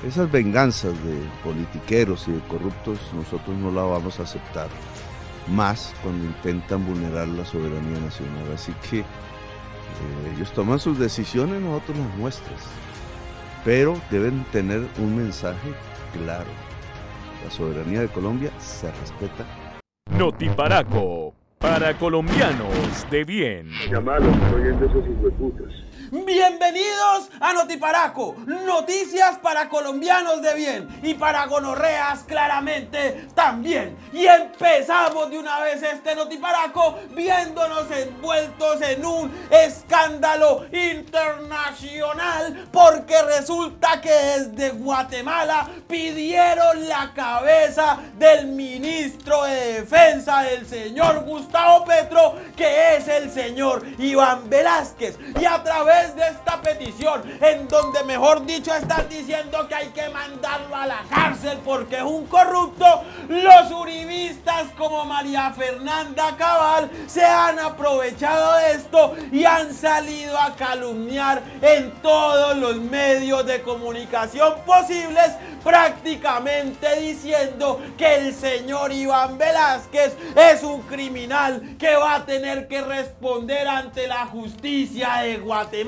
Esas venganzas de politiqueros y de corruptos nosotros no la vamos a aceptar, más cuando intentan vulnerar la soberanía nacional. Así que ellos toman sus decisiones, nosotros las nuestras, pero deben tener un mensaje claro: la soberanía de Colombia se respeta. Notiparaco, para colombianos de bien. Llamalo, estoy oyendo esos hijueputas. Bienvenidos a Notiparaco, noticias para colombianos de bien y para gonorreas claramente también. Y empezamos de una vez este Notiparaco viéndonos envueltos en un escándalo internacional, porque resulta que desde Guatemala pidieron la cabeza del ministro de Defensa, del señor Gustavo Petro, que es el señor Iván Velásquez, y a través de esta petición, en donde mejor dicho están diciendo que hay que mandarlo a la cárcel porque es un corrupto, los uribistas como María Fernanda Cabal se han aprovechado de esto y han salido a calumniar en todos los medios de comunicación posibles, prácticamente diciendo que el señor Iván Velásquez es un criminal que va a tener que responder ante la justicia de Guatemala.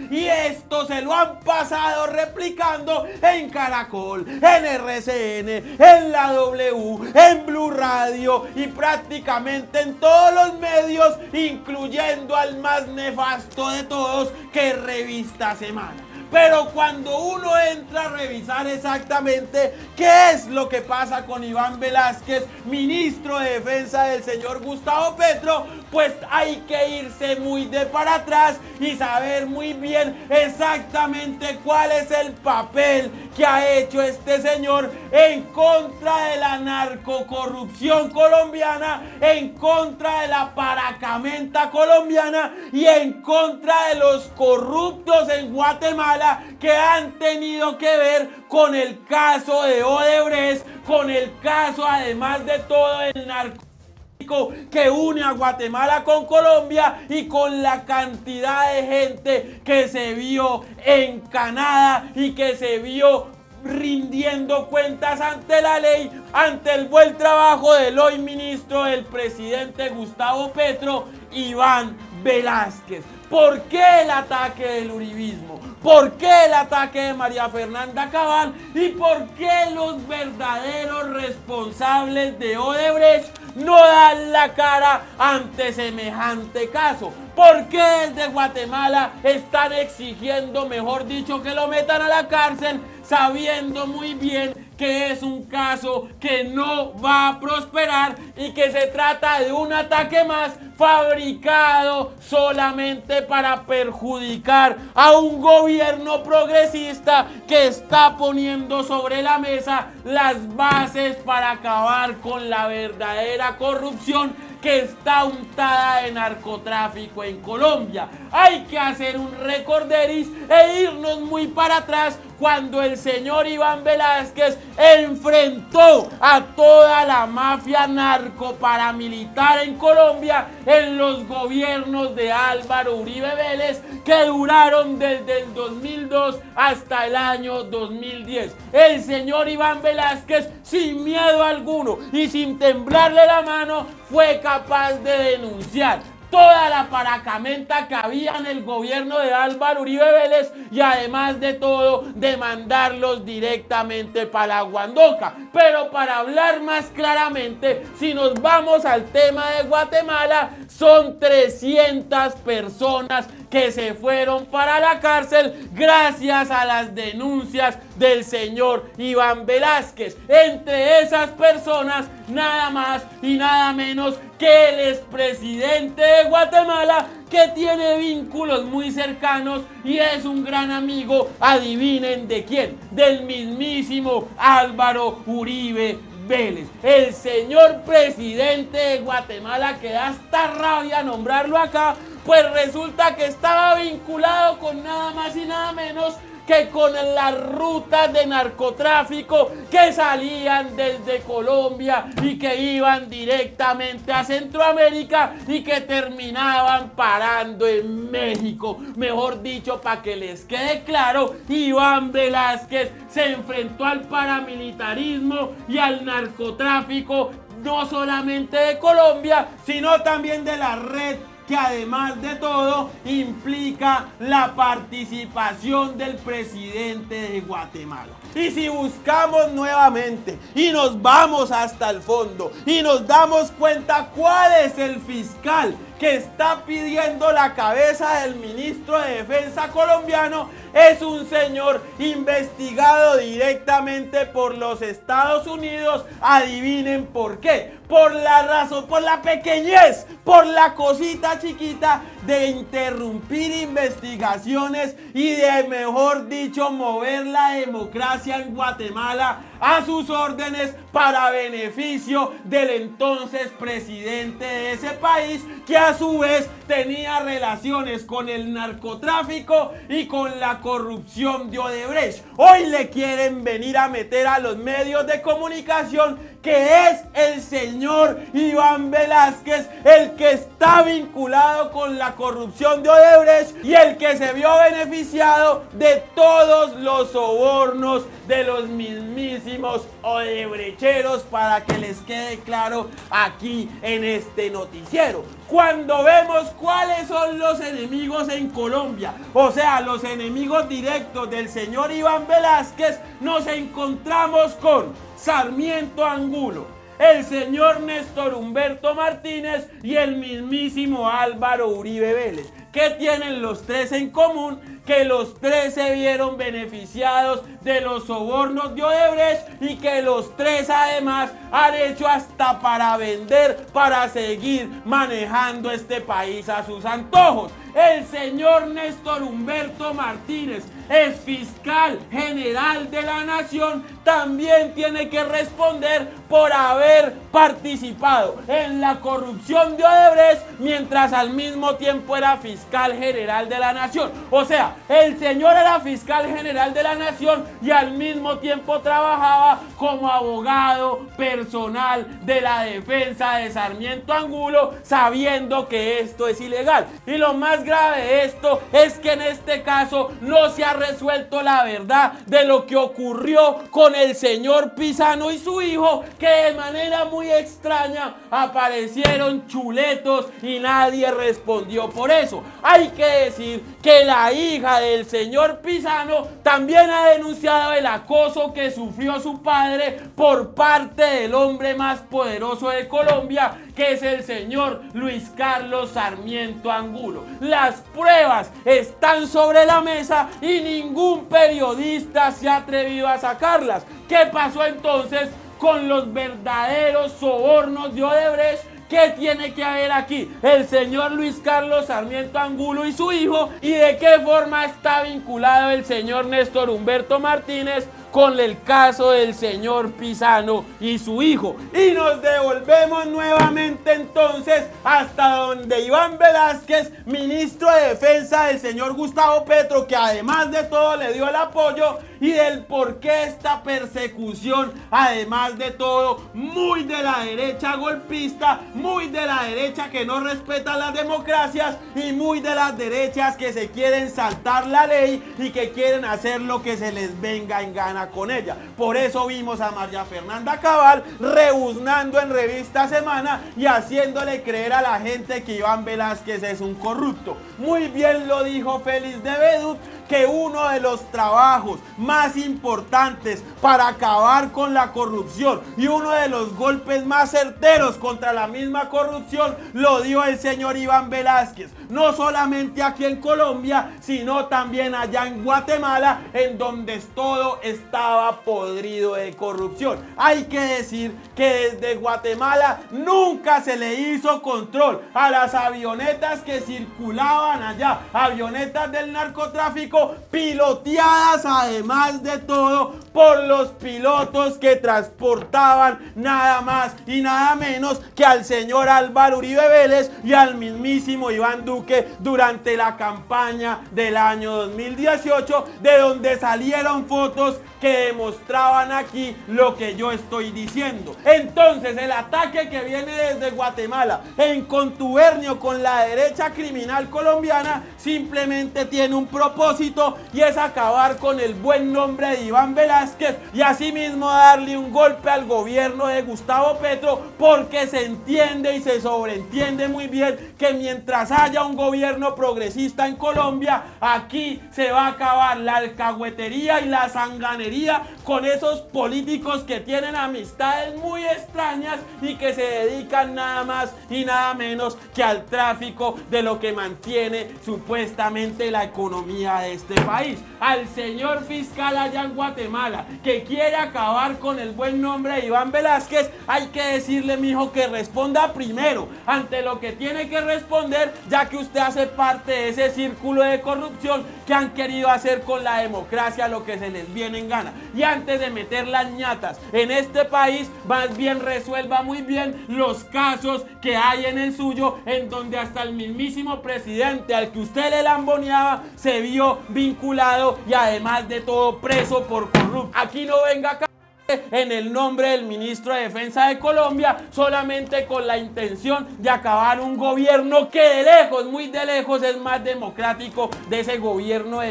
Y esto se lo han pasado replicando en Caracol, en RCN, en la W, en Blue Radio y prácticamente en todos los medios, incluyendo al más nefasto de todos, que es Revista Semana. Pero cuando uno entra a revisar exactamente qué es lo que pasa con Iván Velásquez, ministro de Defensa del señor Gustavo Petro, pues hay que irse muy de para atrás y saber muy bien exactamente cuál es el papel que ha hecho este señor en contra de la narcocorrupción colombiana, en contra de la paracamenta colombiana y en contra de los corruptos en Guatemala, que han tenido que ver con el caso de Odebrecht, con el caso, además de todo, el narcotráfico que une a Guatemala con Colombia, y con la cantidad de gente que se vio encanada y que se vio rindiendo cuentas ante la ley, ante el buen trabajo del hoy ministro del presidente Gustavo Petro, Iván Velásquez. ¿Por qué el ataque del uribismo? ¿Por qué el ataque de María Fernanda Cabal? ¿Y por qué los verdaderos responsables de Odebrecht no dan la cara ante semejante caso? ¿Por qué desde Guatemala están exigiendo, mejor dicho, que lo metan a la cárcel, sabiendo muy bien que es un caso que no va a prosperar y que se trata de un ataque más fabricado solamente para perjudicar a un gobierno progresista que está poniendo sobre la mesa las bases para acabar con la verdadera corrupción que está untada de narcotráfico en Colombia? Hay que hacer un recorderis e irnos muy para atrás, cuando el señor Iván Velásquez enfrentó a toda la mafia narcoparamilitar en Colombia en los gobiernos de Álvaro Uribe Vélez, que duraron desde el 2002 hasta el año 2010. El señor Iván Velásquez, sin miedo alguno y sin temblarle la mano, fue capaz de denunciar toda la paracamenta que había en el gobierno de Álvaro Uribe Vélez, y además de todo, demandarlos directamente para la Guandoca. Pero para hablar más claramente, si nos vamos al tema de Guatemala, son 300 personas que se fueron para la cárcel gracias a las denuncias del señor Iván Velásquez. Entre esas personas, nada más y nada menos que el expresidente de Guatemala, que tiene vínculos muy cercanos y es un gran amigo, adivinen de quién, del mismísimo Álvaro Uribe Vélez. El señor presidente de Guatemala, que da hasta rabia nombrarlo acá, pues resulta que estaba vinculado con nada más y nada menos que con las rutas de narcotráfico que salían desde Colombia y que iban directamente a Centroamérica y que terminaban parando en México. Mejor dicho, para que les quede claro, Iván Velásquez se enfrentó al paramilitarismo y al narcotráfico no solamente de Colombia, sino también de la red que además de todo implica la participación del presidente de Guatemala. Y si buscamos nuevamente y nos vamos hasta el fondo y nos damos cuenta cuál es el fiscal que está pidiendo la cabeza del ministro de Defensa colombiano, es un señor investigado directamente por los Estados Unidos. Adivinen por qué. Por la razón, por la pequeñez, por la cosita chiquita de interrumpir investigaciones y de, mejor dicho, mover la democracia en Guatemala a sus órdenes para beneficio del entonces presidente de ese país, que a su vez tenía relaciones con el narcotráfico y con la corrupción de Odebrecht. Hoy le quieren venir a meter a los medios de comunicación que es el señor Iván Velásquez el que está vinculado con la corrupción de Odebrecht y el que se vio beneficiado de todos los sobornos de los mismísimos odebrecheros, para que les quede claro aquí en este noticiero. Cuando vemos cuáles son los enemigos en Colombia, o sea, los enemigos directos del señor Iván Velásquez, nos encontramos con Sarmiento Angulo, el señor Néstor Humberto Martínez y el mismísimo Álvaro Uribe Vélez. ¿Qué tienen los tres en común? Que los tres se vieron beneficiados de los sobornos de Odebrecht y que los tres además han hecho hasta para vender, para seguir manejando este país a sus antojos. El señor Néstor Humberto Martínez es fiscal general de la nación, también tiene que responder por haber participado en la corrupción de Odebrecht mientras al mismo tiempo era fiscal general de la nación. O sea, el señor era fiscal general de la nación y al mismo tiempo trabajaba como abogado personal de la defensa de Sarmiento Angulo, sabiendo que esto es ilegal. Y lo más grave de esto es que en este caso no se ha resuelto la verdad de lo que ocurrió con el señor Pizano y su hijo, que de manera muy extraña aparecieron chuletos y nadie respondió por eso. Hay que decir que la hija del señor Pizano también ha denunciado el acoso que sufrió su padre por parte del hombre más poderoso de Colombia, que es el señor Luis Carlos Sarmiento Angulo. Las pruebas están sobre la mesa y ningún periodista se ha atrevido a sacarlas. ¿Qué pasó entonces con los verdaderos sobornos de Odebrecht? ¿Qué tiene que haber aquí? El señor Luis Carlos Sarmiento Angulo y su hijo, y de qué forma está vinculado el señor Néstor Humberto Martínez con el caso del señor Pizano y su hijo. Y nos devolvemos nuevamente entonces hasta donde Iván Velásquez, ministro de Defensa del señor Gustavo Petro, que además de todo le dio el apoyo, y del por qué esta persecución, además de todo, muy de la derecha golpista, muy de la derecha que no respeta las democracias y muy de las derechas que se quieren saltar la ley y que quieren hacer lo que se les venga en gana con ella. Por eso vimos a María Fernanda Cabal rebuznando en Revista Semana y haciéndole creer a la gente que Iván Velásquez es un corrupto. Muy bien lo dijo Félix de Bedut, que uno de los trabajos más importantes para acabar con la corrupción y uno de los golpes más certeros contra la misma corrupción lo dio el señor Iván Velásquez, no solamente aquí en Colombia, sino también allá en Guatemala, en donde todo estaba podrido de corrupción. Hay que decir que desde Guatemala nunca se le hizo control a las avionetas que circulaban allá, avionetas del narcotráfico, piloteadas además de todo por los pilotos que transportaban nada más y nada menos que al señor Álvaro Uribe Vélez y al mismísimo Iván Duque Duque durante la campaña del año 2018, de donde salieron fotos que demostraban aquí lo que yo estoy diciendo. Entonces, el ataque que viene desde Guatemala en contubernio con la derecha criminal colombiana simplemente tiene un propósito, y es acabar con el buen nombre de Iván Velázquez y asimismo darle un golpe al gobierno de Gustavo Petro, porque se entiende y se sobreentiende muy bien que mientras haya un gobierno progresista en Colombia, aquí se va a acabar la alcahuetería y la sanganería con esos políticos que tienen amistades muy extrañas y que se dedican nada más y nada menos que al tráfico de lo que mantiene supuestamente la economía de este país. Al señor fiscal allá en Guatemala, que quiere acabar con el buen nombre de Iván Velázquez, hay que decirle, mijo, que responda primero ante lo que tiene que responder, ya que usted hace parte de ese círculo de corrupción que han querido hacer con la democracia lo que se les viene en gana. Y antes de meter las ñatas en este país, más bien resuelva muy bien los casos que hay en el suyo, en donde hasta el mismísimo presidente al que usted le lamboneaba se vio vinculado y además de todo preso por corrupto. Aquí no venga acá en el nombre del ministro de Defensa de Colombia, solamente con la intención de acabar un gobierno que de lejos, muy de lejos, es más democrático de ese gobierno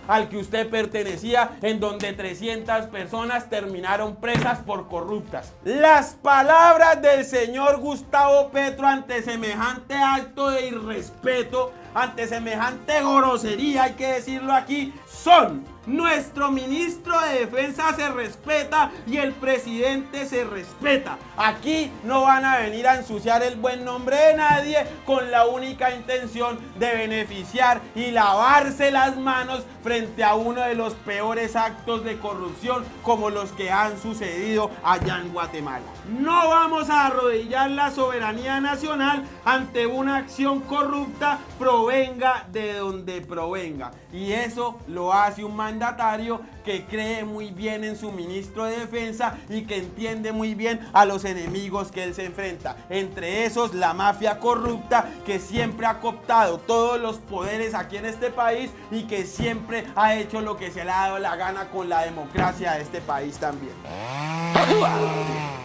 al que usted pertenecía, en donde 300 personas terminaron presas por corruptas. Las palabras del señor Gustavo Petro ante semejante acto de irrespeto, ante semejante grosería, hay que decirlo aquí, son: nuestro ministro de Defensa se respeta y el presidente se respeta. Aquí no van a venir a ensuciar el buen nombre de nadie con la única intención de beneficiar y lavarse las manos frente a uno de los peores actos de corrupción como los que han sucedido allá en Guatemala. No vamos a arrodillar la soberanía nacional ante una acción corrupta, provenga de donde provenga. Y eso lo hace un mandatario que cree muy bien en su ministro de Defensa y que entiende muy bien a los enemigos que él se enfrenta. Entre esos, la mafia corrupta, que siempre ha cooptado todos los poderes aquí en este país y que siempre ha hecho lo que se le ha dado la gana con la democracia de este país también.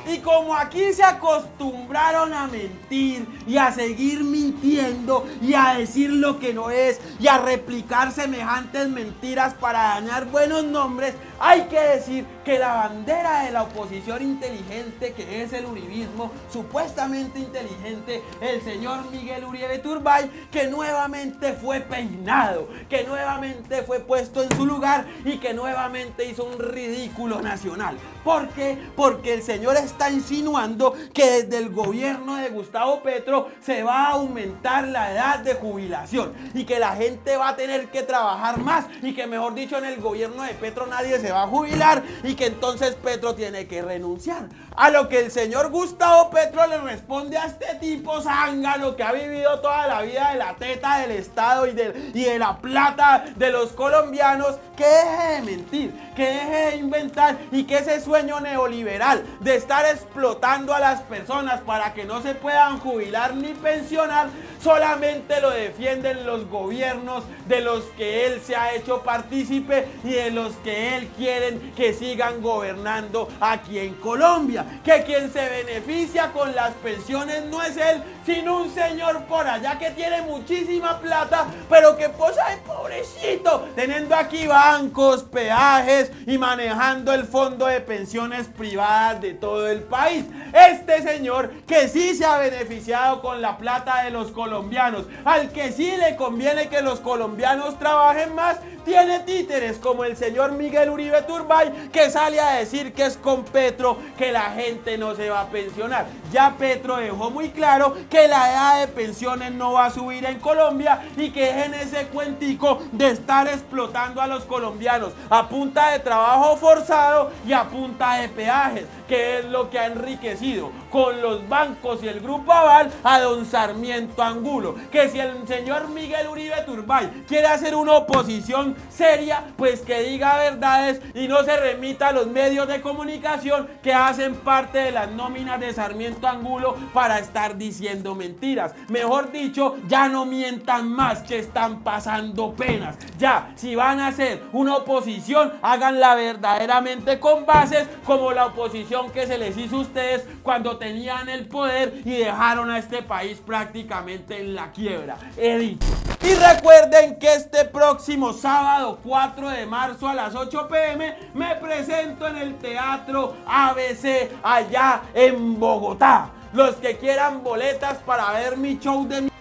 Y como aquí se acostumbraron a mentir y a seguir mintiendo y a decir lo que no es y a replicar semejantes mentiras para dañar buenos nombres, hay que decir que la bandera de la oposición inteligente, que es el uribismo, supuestamente inteligente, el señor Miguel Uribe Turbay, que nuevamente fue peinado, que nuevamente fue puesto en su lugar y que nuevamente hizo un ridículo nacional. ¿Por qué? Porque el señor está insinuando que desde el gobierno de Gustavo Petro se va a aumentar la edad de jubilación y que la gente va a tener que trabajar más y que, mejor dicho, en el gobierno de Petro nadie se va a jubilar y que entonces Petro tiene que renunciar. A lo que el señor Gustavo Petro le responde a este tipo zángano que ha vivido toda la vida de la teta del Estado y de la plata de los colombianos, que deje de mentir, que deje de inventar y que ese sueño neoliberal de estar explotando a las personas para que no se puedan jubilar ni pensionar solamente lo defienden los gobiernos de los que él se ha hecho partícipe y de los que él quieren que sigan gobernando aquí en Colombia. Que quien se beneficia con las pensiones no es él, sino un señor por allá que tiene muchísima plata, pero que posa de pobrecito, teniendo aquí bancos, peajes y manejando el fondo de pensiones privadas de todo el país. Este señor que sí se ha beneficiado con la plata de los colombianos, al que sí le conviene que los colombianos trabajen más, tiene títeres como el señor Miguel Uribe Turbay, que sale a decir que es con Petro que la gente no se va a pensionar. Ya Petro dejó muy claro que la edad de pensiones no va a subir en Colombia y que dejen ese cuentico de estar explotando a los colombianos a punta de trabajo forzado y a punta de peajes, que es lo que ha enriquecido con los bancos y el Grupo Aval a don Sarmiento Angulo. Que si el señor Miguel Uribe Turbay quiere hacer una oposición seria, pues que diga verdades y no se remita a los medios de comunicación que hacen parte de las nóminas de Sarmiento Angulo para estar diciendo mentiras. Mejor dicho, ya no mientan más, que están pasando penas. Ya, si van a hacer una oposición, háganla verdaderamente con bases, como la oposición que se les hizo a ustedes cuando tenían el poder y dejaron a este país prácticamente en la quiebra. He dicho. Y recuerden que este próximo sábado 4 de marzo a las 8 p.m. me presento en el Teatro ABC allá en Bogotá. Los que quieran boletas para ver mi show de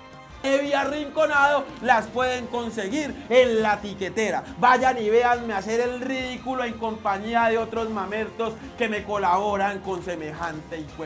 Heavy Arrinconado las pueden conseguir en La Tiquetera. Vayan y véanme hacer el ridículo en compañía de otros mamertos que me colaboran con semejante hijo.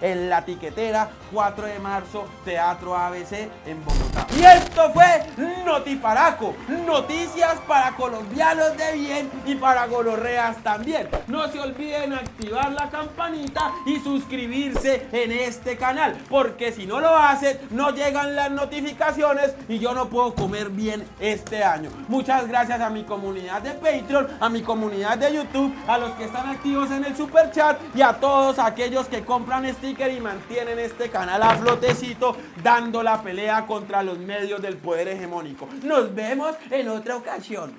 En La Tiquetera, 4 de marzo, Teatro ABC en Bogotá. Y esto fue Notiparaco, noticias para colombianos de bien y para gonorreas también. No se olviden activar la campanita y suscribirse en este canal, porque si no lo hacen, no llegan las notificaciones y yo no puedo comer bien este año. Muchas gracias a mi comunidad de Patreon, a mi comunidad de YouTube, a los que están activos en el Super Chat y a todos aquellos que compran stickers y mantienen este canal a flotecito, dando la pelea contra los medios del poder hegemónico. Nos vemos en otra ocasión.